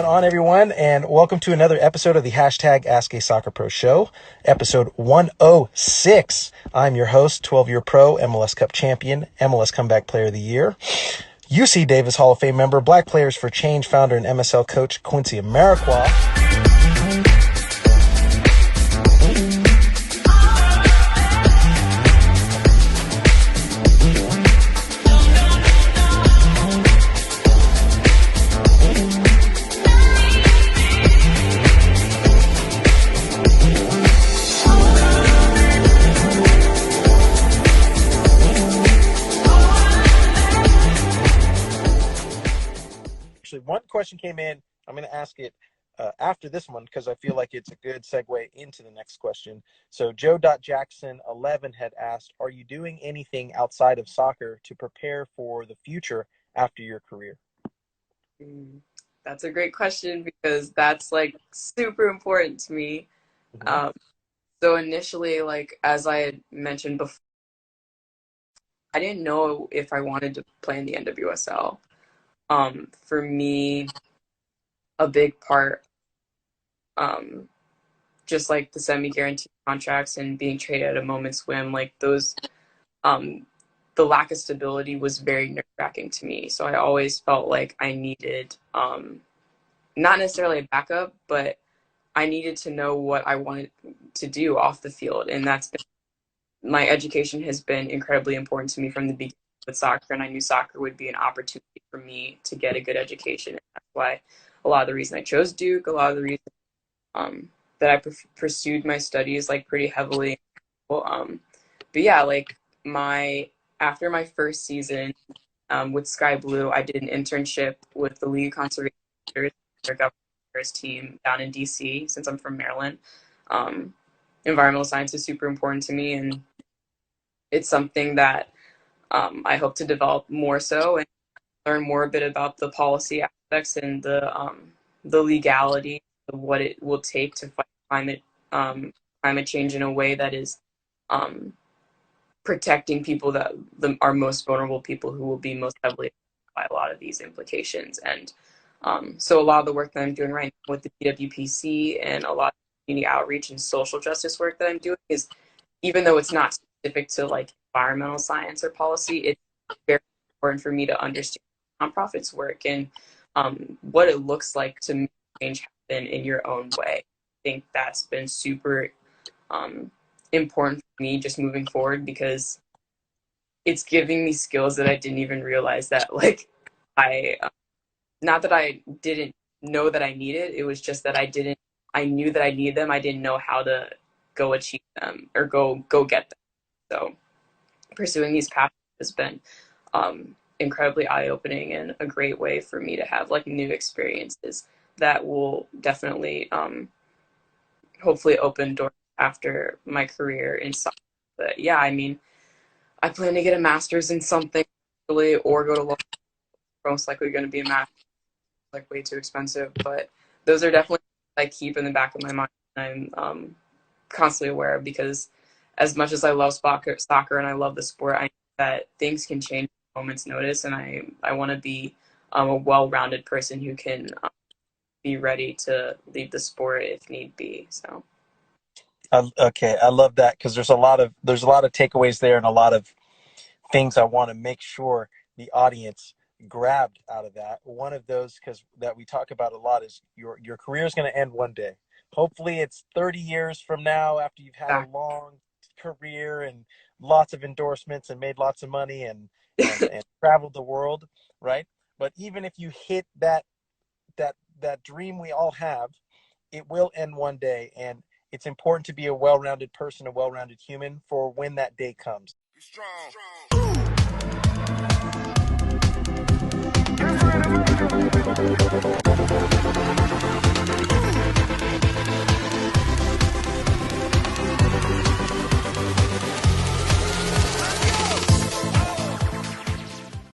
going on, everyone? And welcome to another episode of the hashtag Ask a Soccer Pro Show, episode 106. I'm your host, 12-year pro, MLS Cup champion, MLS Comeback Player of the Year, UC Davis Hall of Fame member, Black Players for Change founder and MSL coach, Quincy Amarikwa. One question came in. I'm going to ask it after this one because I feel like it's a good segue into the next question. So Joe.Jackson11 had asked, are you doing anything outside of soccer to prepare for the future after your career? That's a great question because that's like super important to me. Mm-hmm. So initially, like as I had mentioned before, I didn't know if I wanted to play in the NWSL. For me, a big part, just like the semi-guaranteed contracts and being traded at a moment's whim, like those, the lack of stability was very nerve-wracking to me. So I always felt like I needed, not necessarily a backup, but I needed to know what I wanted to do off the field. And that's been, my education has been incredibly important to me from the beginning with soccer, and I knew soccer would be an opportunity for me to get a good education. And that's why a lot of the reason I chose Duke, a lot of the reason that I pursued my studies like pretty heavily. But yeah, like after my first season with Sky Blue, I did an internship with the League of Conservation their government affairs team down in DC. Since I'm from Maryland, environmental science is super important to me, and it's something that I hope to develop more so and learn more a bit about the policy aspects and the legality of what it will take to fight climate change in a way that is protecting people that are most vulnerable, people who will be most heavily affected by a lot of these implications. And so a lot of the work that I'm doing right now with the PWPC and a lot of community outreach and social justice work that I'm doing is, even though it's not specific to like environmental science or policy, it's very important for me to understand how nonprofits work and what it looks like to make change happen in your own way. I think that's been super important for me just moving forward, because it's giving me skills that I didn't even realize that like not that I didn't know that I needed, it was just that I knew that I needed them. I didn't know how to go achieve them or go get them. So pursuing these paths has been incredibly eye-opening and a great way for me to have like new experiences that will definitely hopefully open doors after my career in soccer. But yeah, I mean, I plan to get a master's in something or go to law. Most likely going to be a master's, like way too expensive, but those are definitely I keep in the back of my mind and I'm constantly aware of, because as much as I love soccer and I love the sport, I know that things can change at a moment's notice, and I want to be a well-rounded person who can be ready to leave the sport if need be. So Okay, I love that because there's a lot of takeaways there and a lot of things I want to make sure the audience grabbed out of that. One of those, because that we talk about a lot, is your career is going to end one day. Hopefully it's 30 years from now after you've had a long career and lots of endorsements and made lots of money and traveled the world, right? But even if you hit that dream we all have, it will end one day, and it's important to be a well-rounded person, a well-rounded human for when that day comes. Be strong.